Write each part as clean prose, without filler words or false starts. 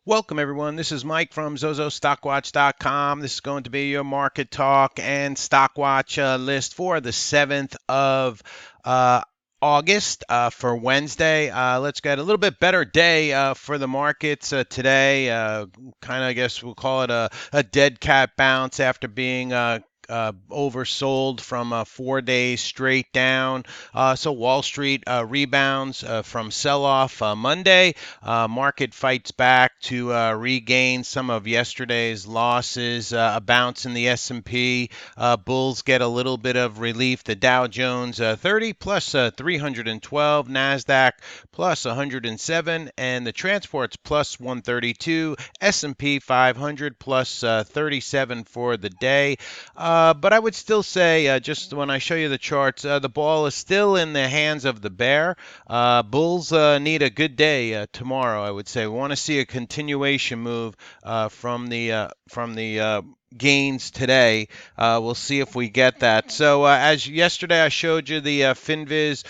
Welcome everyone. This is Mike from zozostockwatch.com. This is going to be your market talk and stock watch list for the 7th of August for Wednesday. Let's get a little bit better day for the markets today. Kind of, I guess we'll call it a dead cat bounce after being oversold from 4 days straight down. So Wall Street rebounds from sell-off Monday. Market fights back to regain some of yesterday's losses. A bounce in the S&P. Bulls get a little bit of relief. The Dow Jones 30 plus 312. NASDAQ plus 107. And the transports plus 132. S&P 500 plus 37 for the day. But I would still say, just when I show you the charts, the ball is still in the hands of the bear. Bulls need a good day tomorrow, I would say. We want to see a continuation move from the gains today. We'll see if we get that. So as yesterday I showed you the FinViz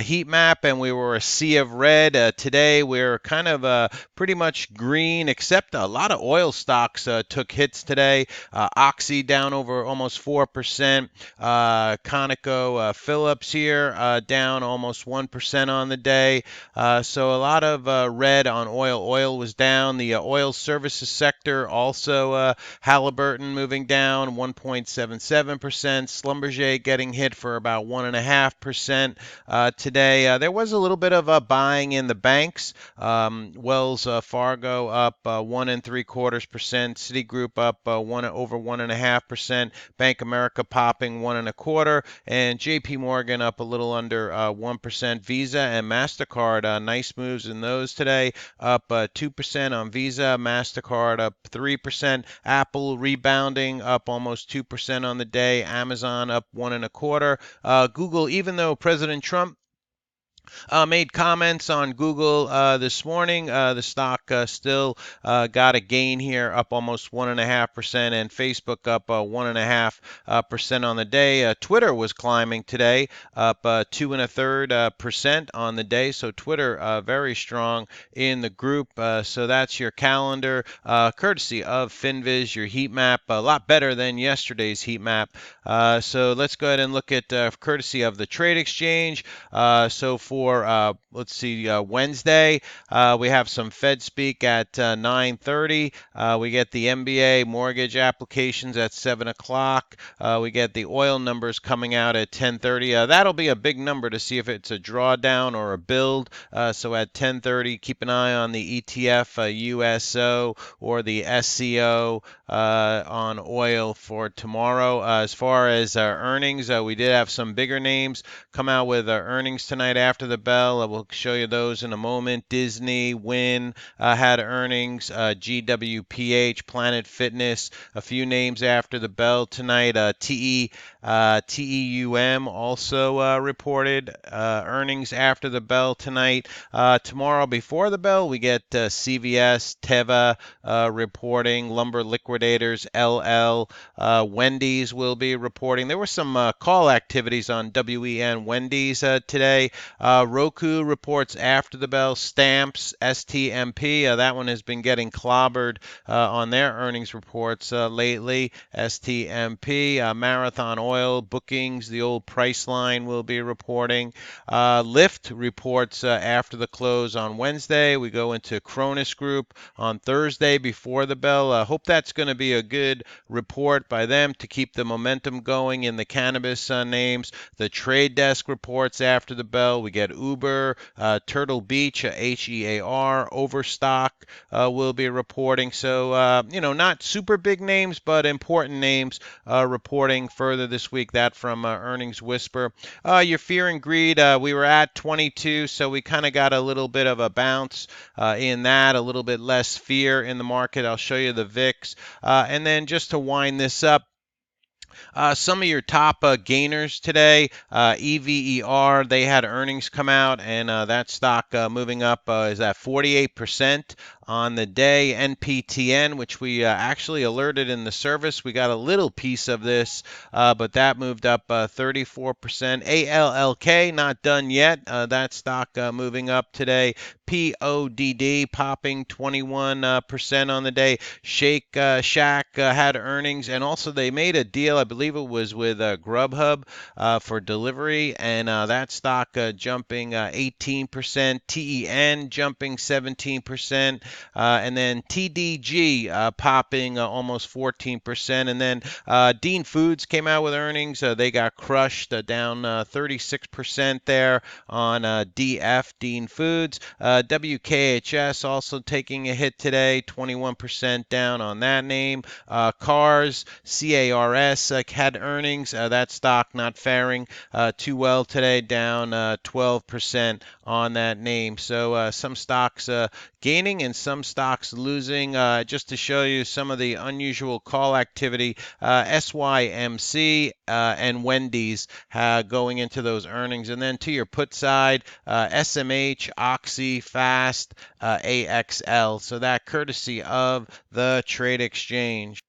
heat map, and we were a sea of red. Today we're kind of pretty much green, except a lot of oil stocks took hits today. Oxy down over almost 4%. Conoco Phillips here down almost 1% on the day. So a lot of red on oil. Oil was down. The oil services sector also Halliburton moving down 1.77%. Schlumberger getting hit for about 1.5% today. There was a little bit of buying in the banks. Wells Fargo up 1.75%. Citigroup up over 1.5%. Bank America popping 1.25%, and JP Morgan up a little under 1%. Visa and MasterCard, nice moves in those today, up 2% on Visa. MasterCard up 3%. Apple rebounding, up almost 2% on the day. Amazon up 1.25%. Google, even though President Trump made comments on Google this morning, the stock still got a gain here, up almost 1.5%, and Facebook up 1.5% on the day. Twitter was climbing today, up 2.33% on the day. So Twitter very strong in the group. So that's your calendar, courtesy of FinViz. Your heat map, a lot better than yesterday's heat map. So let's go ahead and look at courtesy of the Trade Exchange. So for let's see, Wednesday, we have some Fed speak at 9:30. We get the MBA mortgage applications at 7 o'clock. We get the oil numbers coming out at 10:30. That'll be a big number to see if it's a drawdown or a build. So at 10:30, keep an eye on the ETF USO or the SCO on oil for tomorrow. As far as earnings, we did have some bigger names come out with earnings tonight after the bell. We'll show you those in a moment. Disney, Wynn had earnings. GWPH, Planet Fitness, a few names after the bell tonight. TEUM also reported earnings after the bell tonight. Tomorrow before the bell, we get CVS, Teva reporting. Lumber Liquidators, LL. Wendy's will be reporting. There were some call activities on WEN Wendy's today. Roku reports after the bell. Stamps, STMP. That one has been getting clobbered on their earnings reports lately. STMP. Marathon Oil, Bookings, the old Priceline will be reporting. Lyft reports after the close on Wednesday. We go into Cronus Group on Thursday before the bell. Hope that's going to be a good report by them to keep the momentum going in the cannabis names. The Trade Desk reports after the bell. We get Uber, Turtle Beach, HEAR, Overstock will be reporting. So, not super big names, but important names reporting further this week. That from Earnings Whisper. Your fear and greed, we were at 22, so we kind of got a little bit of a bounce in that, a little bit less fear in the market. I'll show you the VIX. And then just to wind this up, Some of your top gainers today, EVER, they had earnings come out, and that stock moving up is at 48% on the day. PTN, which we actually alerted in the service, we got a little piece of this, but that moved up 34%. ALLK, not done yet. That stock moving up today. PODD popping 21% on the day. Shake Shack had earnings, and also they made a deal, I believe it was with Grubhub for delivery, and that stock jumping 18%. TEN jumping 17%, and then TDG popping almost 14%. And then Dean Foods came out with earnings. They got crushed, down 36% there on DF, Dean Foods. WKHS also taking a hit today, 21% down on that name. CARS, CARS had earnings. That stock not faring too well today, down 12% on that name. So some stocks gaining and some stocks losing. Just to show you some of the unusual call activity, SYMC and Wendy's going into those earnings. And then to your put side, SMH, Oxy, Fast, AXL. So that courtesy of the Trade Exchange.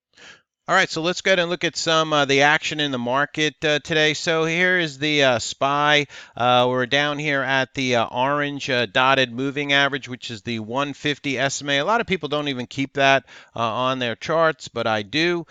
All right, so let's go ahead and look at some the action in the market today. So here is the SPY. We're down here at the orange dotted moving average, which is the 150 SMA. A lot of people don't even keep that on their charts, but I do.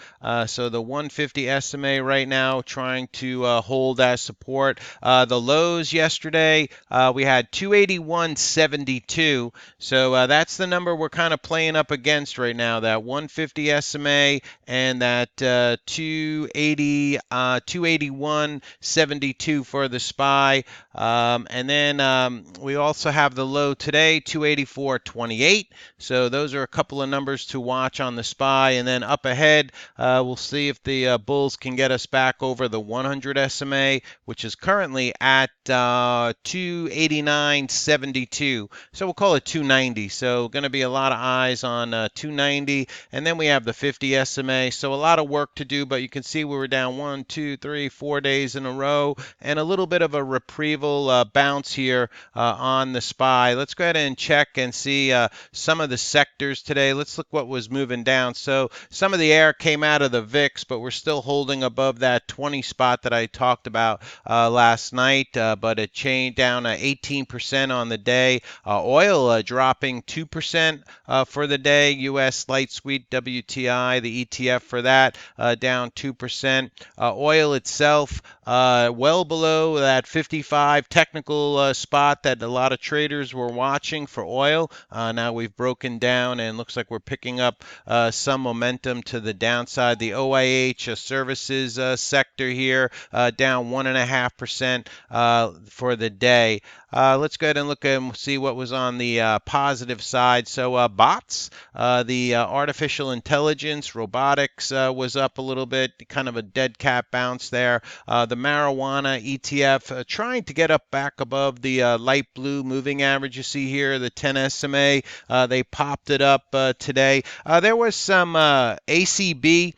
So the 150 SMA right now trying to hold as support. The lows yesterday, we had 281.72. So that's the number we're kind of playing up against right now, that 150 SMA and that 281.72 for the SPY. And then we also have the low today, 284.28. So those are a couple of numbers to watch on the SPY. And then up ahead, we'll see if the bulls can get us back over the 100 SMA, which is currently at 289.72. So we'll call it 290. So going to be a lot of eyes on 290. And then we have the 50 SMA. So a lot of work to do, but you can see we were down 1, 2, 3, 4 days in a row, and a little bit of a reprieval bounce here on the SPY. Let's go ahead and check and see some of the sectors today. Let's look what was moving down. So some of the air came out of the VIX, but we're still holding above that 20 spot that I talked about last night, but it changed down 18% on the day. Oil dropping 2% for the day. U.S. light sweet WTI, the ETF for that, down 2%. Oil itself, well below that 55 technical spot that a lot of traders were watching for oil. Now we've broken down and looks like we're picking up some momentum to the downside. The OIH services sector here, down 1.5% for the day. Let's go ahead and look and see what was on the positive side. So bots, the artificial intelligence, robotics was up a little bit, kind of a dead cat bounce there. The marijuana ETF trying to get up back above the light blue moving average you see here, the 10 SMA. They popped it up today. There was some ACB.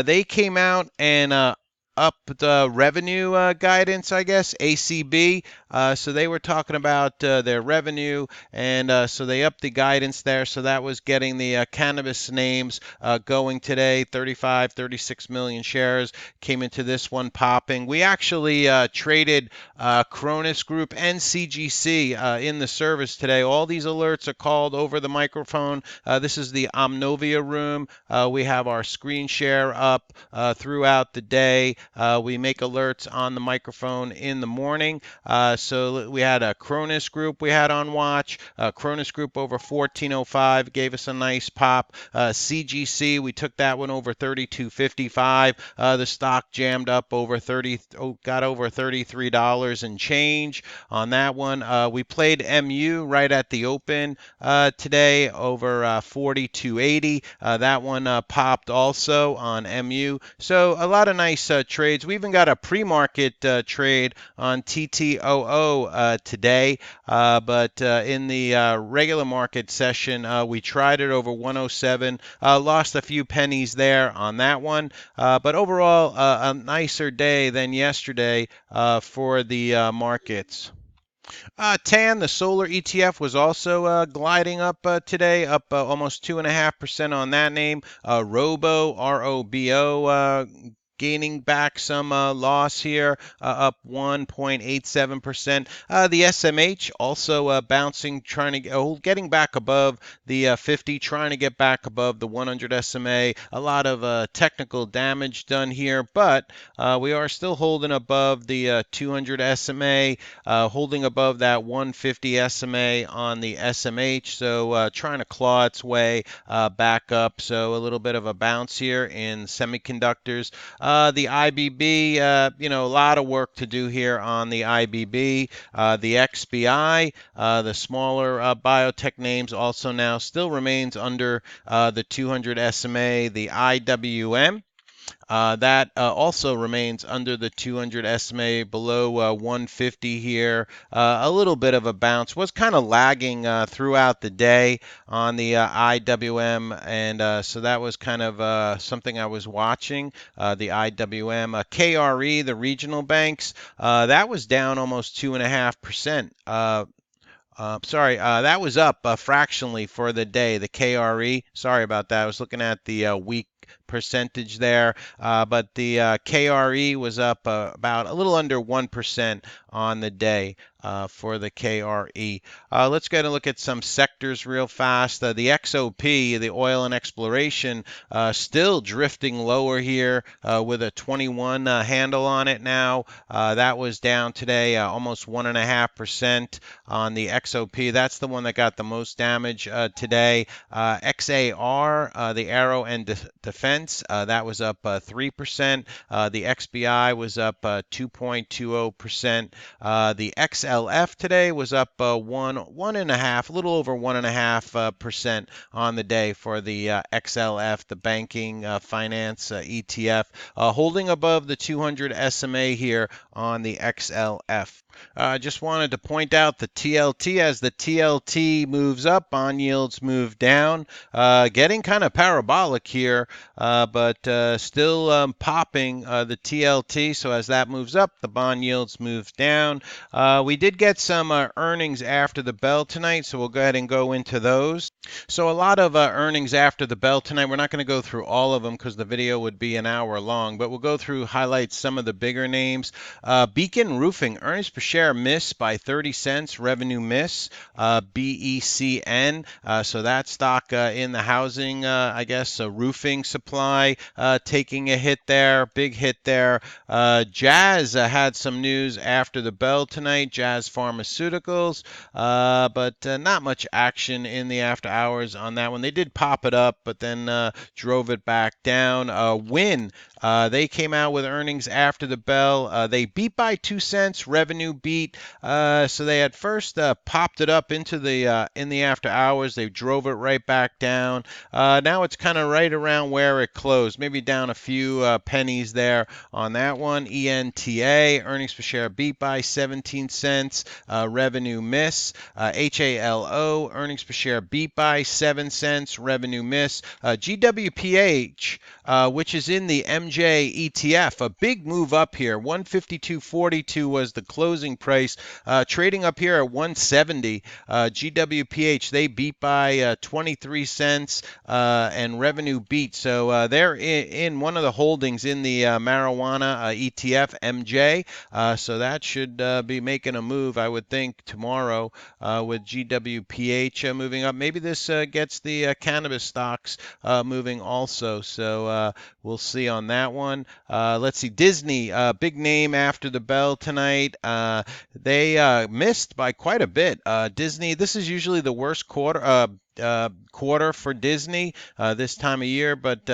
They came out and up the revenue guidance, I guess, ACB. So they were talking about their revenue, and so they upped the guidance there. So that was getting the cannabis names going today. 35, 36 million shares came into this one popping. We actually traded Cronus Group and CGC in the service today. All these alerts are called over the microphone. This is the Omnovia room. We have our screen share up throughout the day. We make alerts on the microphone in the morning. So we had a Cronus Group we had on watch. Cronus Group over 1405 gave us a nice pop. CGC, we took that one over 32.55. The stock jammed up over got over $33 and change on that one. We played MU right at the open today over 42.80. That one popped also on MU. So a lot of nice trades. We even got a pre-market trade on TTOO. TTOO today, but in the regular market session, we tried it over 107, lost a few pennies there on that one, but overall a nicer day than yesterday for the markets. TAN, the solar ETF, was also gliding up today, up almost 2.5% on that name. ROBO, gaining back some loss here, up 1.87%. The SMH also bouncing, trying to getting back above the 50, trying to get back above the 100 SMA. A lot of technical damage done here, but we are still holding above the 200 SMA, holding above that 150 SMA on the SMH. So trying to claw its way back up. So a little bit of a bounce here in semiconductors. The IBB, a lot of work to do here on the IBB. The XBI, the smaller biotech names, also now still remains under the 200 SMA. The IWM, that also remains under the 200 SMA, below 150 here. A little bit of a bounce. Was kind of lagging throughout the day on the IWM, and so that was kind of something I was watching. The IWM, KRE, the regional banks, that was down almost 2.5%. That was up fractionally for the day, the KRE. Sorry about that. I was looking at the week percentage there, but the KRE was up about a little under 1% on the day for the KRE. Let's get a look at some sectors real fast. The XOP, the oil and exploration, still drifting lower here with a 21 handle on it now. That was down today almost 1.5% on the XOP. That's the one that got the most damage today. XAR, the Aero and Defense, that was up 3%. The XBI was up 2.20%. The XLF today was up 1.5, a little over 1.5% on the day for the XLF, the banking finance ETF, holding above the 200 SMA here on the XLF. Just wanted to point out the TLT. As the TLT moves up, bond yields move down, getting kind of parabolic here, but still popping the TLT. So as that moves up, the bond yields move down. We did get some earnings after the bell tonight, so we'll go ahead and go into those. So a lot of earnings after the bell tonight. We're not going to go through all of them because the video would be an hour long, but we'll go through, highlight some of the bigger names. Beacon Roofing, earnings per share miss by 30 cents, revenue miss. BECN, so that stock in the housing, I guess, roofing supply, taking a hit there, big hit there. Jazz had some news after the bell tonight, Jazz Pharmaceuticals, but not much action in the after hours on that one. They did pop it up, but then drove it back down. Win, they came out with earnings after the bell. They beat by 2 cents, revenue beat. So they at first popped it up into the in the after hours. They drove it right back down. Now it's kind of right around where it closed, maybe down a few pennies there on that one. ENTA, earnings per share beat by 17 cents, revenue miss. HALO, earnings per share beat by 7 cents, revenue miss. GWPH, which is in the MJ ETF, a big move up here. 152.42 was the closing price, trading up here at 170. GWPH, they beat by 23 cents and revenue beat. So they're in one of the holdings in the marijuana ETF, MJ. So that should be making a move, I would think, tomorrow with GWPH moving up. Maybe this gets the cannabis stocks moving also. So we'll see on that one. Let's see. Disney, big name after the bell tonight. They missed by quite a bit. Disney, this is usually the worst quarter, quarter for Disney this time of year, but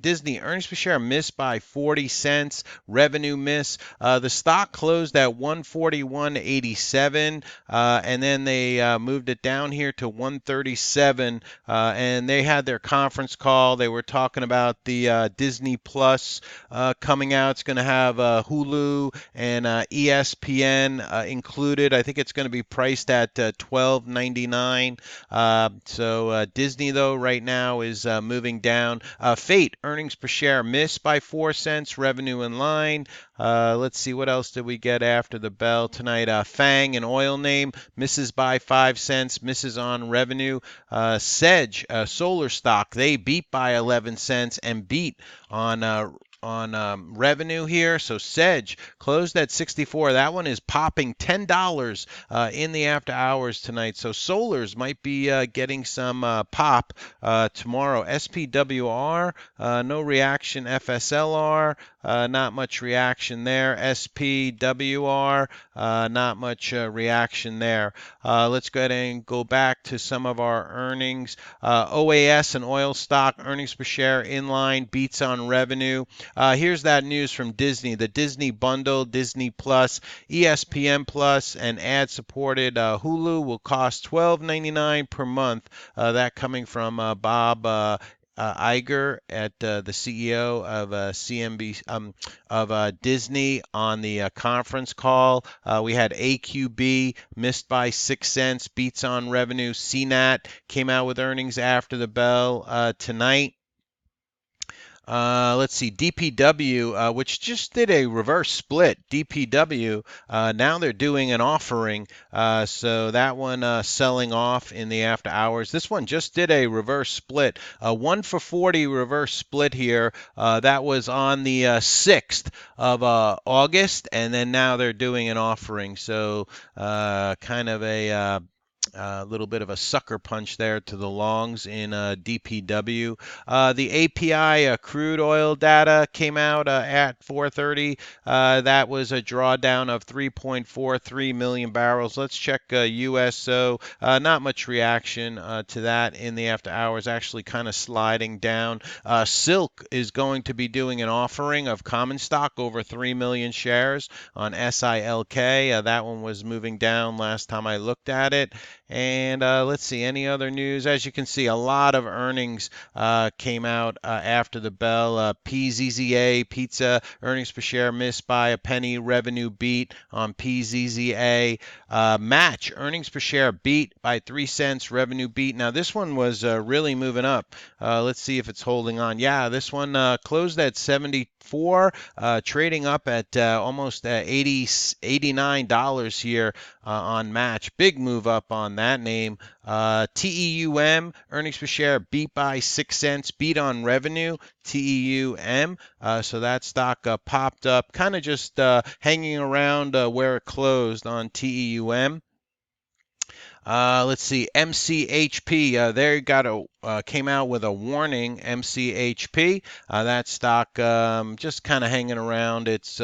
Disney earnings per share missed by 40 cents. Revenue miss. The stock closed at 141.87, and then they moved it down here to 137. And they had their conference call. They were talking about the Disney Plus coming out. It's going to have Hulu and ESPN included. I think it's going to be priced at $12.99. So Disney, though, right now is moving down. Fate earnings per share missed by 4 cents. Revenue in line. Let's see, what else did we get after the bell tonight? Fang, an oil name, misses by 5 cents, misses on revenue. Sedge, solar stock, they beat by 11 cents and beat on revenue here. So Sedge closed at 64. That one is popping $10 in the after hours tonight. So Solars might be getting some pop tomorrow. SPWR, no reaction. FSLR, not much reaction there. SPWR, not much reaction there. Let's go ahead and go back to some of our earnings. OAS and oil stock earnings per share in line, beats on revenue. Here's that news from Disney. The Disney bundle, Disney Plus, ESPN Plus, and ad-supported Hulu will cost $12.99 per month. That coming from Bob Iger, at the CEO of Disney, on the conference call. We had AQB missed by 6 cents, beats on revenue. CNAT came out with earnings after the bell tonight. Let's see, DPW, which just did a reverse split. DPW, now they're doing an offering, so that one selling off in the after hours. This one just did a reverse split, 1 for 40 reverse split here. That was on the 6th of August, and then now they're doing an offering. So kind of a little bit of a sucker punch there to the longs in DPW. The API crude oil data came out at 4:30. That was a drawdown of 3.43 million barrels. Let's check USO. Not much reaction to that in the after hours, actually kind of sliding down. Silk is going to be doing an offering of common stock over 3 million shares on SILK. That one was moving down last time I looked at it. And let's see, any other news? As you can see, a lot of earnings came out after the bell. PZZA, pizza, earnings per share missed by a penny. Revenue beat on PZZA. Match, earnings per share beat by 3 cents. Revenue beat. Now, this one was really moving up. Let's see if it's holding on. Yeah, this one closed at 74, trading up at almost $89 here on Match. Big move up on that name. TEUM, earnings per share beat by 6 cents, beat on revenue. TEUM, so that stock popped up, kind of just hanging around where it closed on TEUM. Let's see, MCHP, there came out with a warning. MCHP, that stock just kind of hanging around its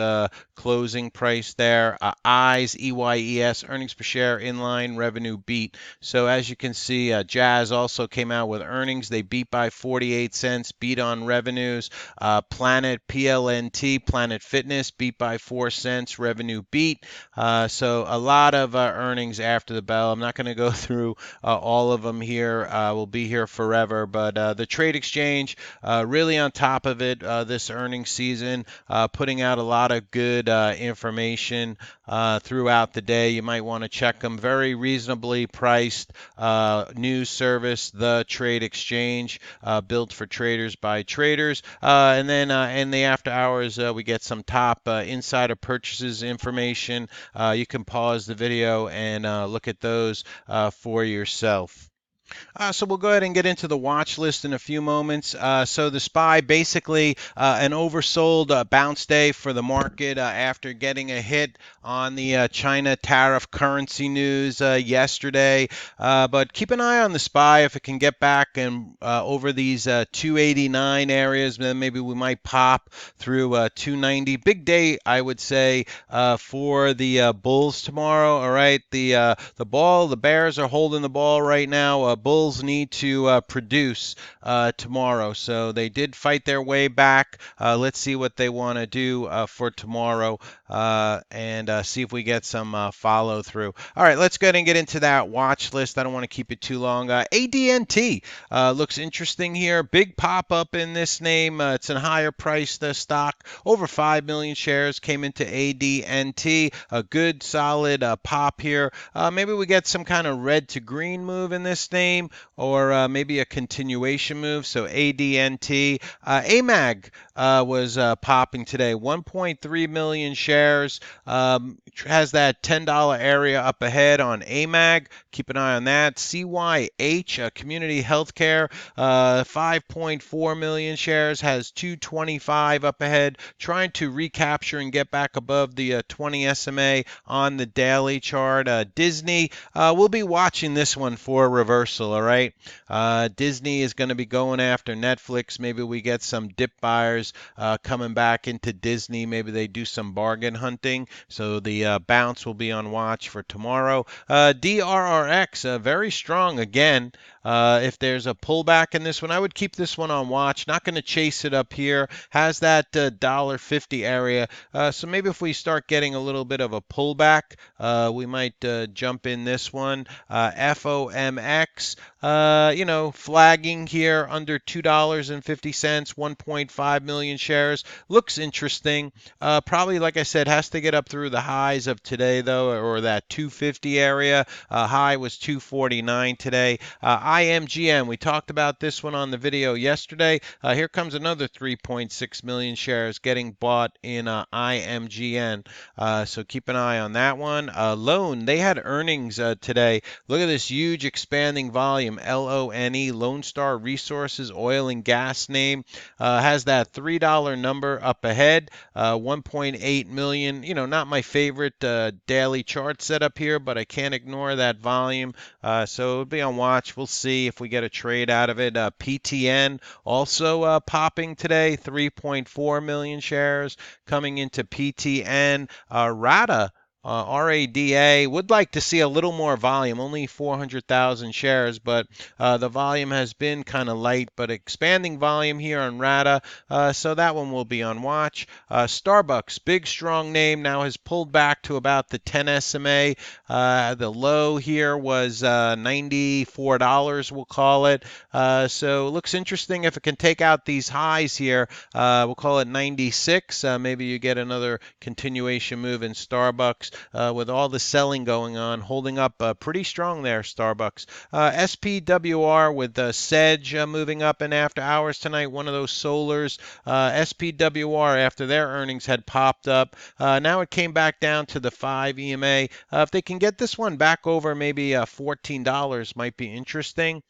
closing price there. EYES, EYES, earnings per share in line, revenue beat. So as you can see, Jazz also came out with earnings. They beat by 48 cents, beat on revenues. Planet, PLNT, Planet Fitness, beat by 4 cents, revenue beat. So a lot of earnings after the bell. I'm not going to go through all of them here. We'll be here forever, but the trade exchange really on top of it this earnings season, putting out a lot of good information throughout the day. You might want to check them. Very reasonably priced news service, the Trade Exchange, built for traders by traders. And then in the after hours, we get some top insider purchases information. You can pause the video and look at those for yourself. So we'll go ahead and get into the watch list in a few moments. So the SPY, basically an oversold bounce day for the market after getting a hit on the China tariff currency news yesterday. But keep an eye on the SPY. If it can get back and over these 289 areas, then maybe we might pop through 290. Big day, I would say, for the bulls tomorrow. All right, the Bears are holding the ball right now. bulls need to produce tomorrow. So they did fight their way back. Let's see what they want to do for tomorrow and see if we get some follow through. All right, let's go ahead and get into that watch list. I don't want to keep it too long. ADNT looks interesting here. Big pop up in this name. It's a higher priced stock. Over 5 million shares came into ADNT. A good solid pop here. Maybe we get some kind of red to green move in this name, or maybe a continuation move. So ADNT. AMAG was popping today. 1.3 million shares. Has that $10 area up ahead on AMAG. Keep an eye on that. CYH, Community Healthcare, 5.4 million shares, has 225 up ahead, trying to recapture and get back above the 20 SMA on the daily chart. Disney, we'll be watching this one for a reversal, all right? Disney is going to be going after Netflix. Maybe we get some dip buyers coming back into Disney. Maybe they do some bargain hunting. So the bounce will be on watch for tomorrow. DRRX, very strong again. If there's a pullback in this one, I would keep this one on watch. Not going to chase it up here. Has that $1.50 area. So maybe if we start getting a little bit of a pullback, we might jump in this one. FOMX, flagging here under $2.50, 1.5 million shares. Looks interesting. Probably, like I said, has to get up through the highs of today, though, or that 250 area. High was 249 today. IMGN, we talked about this one on the video yesterday. Here comes another 3.6 million shares getting bought in IMGN. So keep an eye on that one. Lone, they had earnings today. Look at this huge expanding volume. LONE, Lone Star Resources, oil and gas name. Has that $3 number up ahead. 1.8 million. Not my favorite daily chart setup here, but I can't ignore that volume. So it'll be on watch. We'll see if we get a trade out of it. PTN also popping today. 3.4 million shares coming into PTN. RADA. RADA would like to see a little more volume, only 400,000 shares, but the volume has been kind of light, but expanding volume here on RADA, so that one will be on watch. StarBucks, big strong name, now has pulled back to about the 10 SMA. The low here was $94, we'll call it. So it looks interesting if it can take out these highs here. We'll call it 96. Maybe you get another continuation move in Starbucks. With all the selling going on, holding up pretty strong there, Starbucks. SPWR with Sedge moving up in after hours tonight, one of those solars. SPWR, after their earnings had popped up, now it came back down to the 5 EMA. If they can get this one back over maybe $14, might be interesting.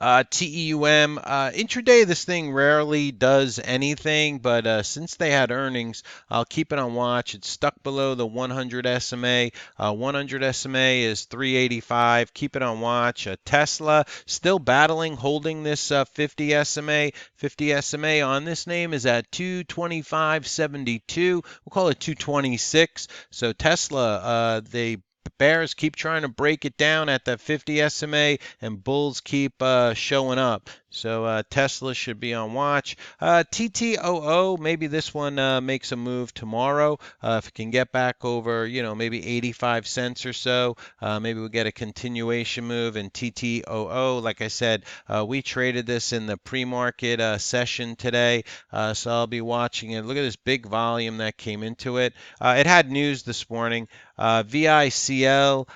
TEUM, intraday, this thing rarely does anything, but since they had earnings, I'll keep it on watch. It's stuck below the 100 SMA. 100 SMA is 385. Keep it on watch. Tesla still battling, holding this 50 SMA. 50 SMA on this name is at 225.72. We'll call it 226. So Tesla, they bears keep trying to break it down at that 50 SMA, and bulls keep showing up. So Tesla should be on watch. TTOO, maybe this one makes a move tomorrow. If it can get back over, maybe 85 cents or so, maybe we'll get a continuation move in TTOO. Like I said, we traded this in the pre-market session today, so I'll be watching it. Look at this big volume that came into it. It had news this morning. VICL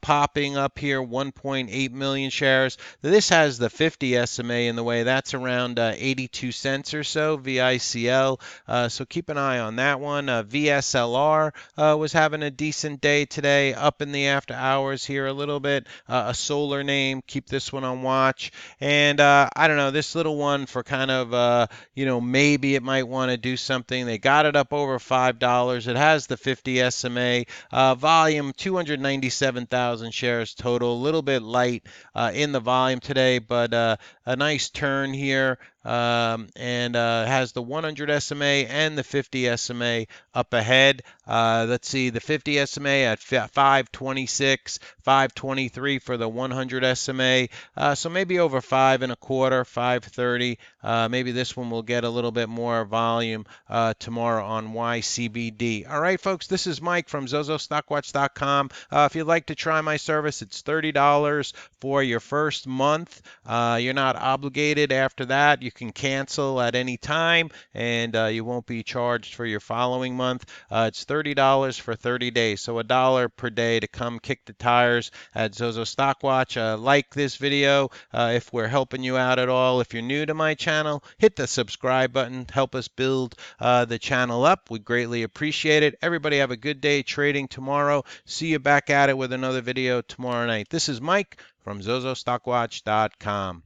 popping up here, 1.8 million shares. This has the 50 SMA in the way. That's around 82 cents or so, VICL. So keep an eye on that one. VSLR was having a decent day today, up in the after hours here a little bit. A solar name. Keep this one on watch. And I don't know, this little one for kind of, maybe it might want to do something. They got it up over $5. It has the 50 SMA. Volume 297,000 shares total. A little bit light in the volume today, but a nice turn here. and has the 100 SMA and the 50 SMA up ahead. Let's see, the 50 SMA at 526, 523 for the 100 SMA. So maybe over 5.25, 530. Maybe this one will get a little bit more volume tomorrow on YCBD. All right, folks, this is Mike from zozostockwatch.com. If you'd like to try my service, it's $30 for your first month. You're not obligated after that. You can cancel at any time, and you won't be charged for your following month. It's $30 for 30 days, so $1 per day to come kick the tires at Zozo Stockwatch. Like this video if we're helping you out at all. If you're new to my channel, hit the subscribe button. Help us build the channel up. We greatly appreciate it. Everybody have a good day trading tomorrow. See you back at it with another video tomorrow night. This is Mike from zozostockwatch.com.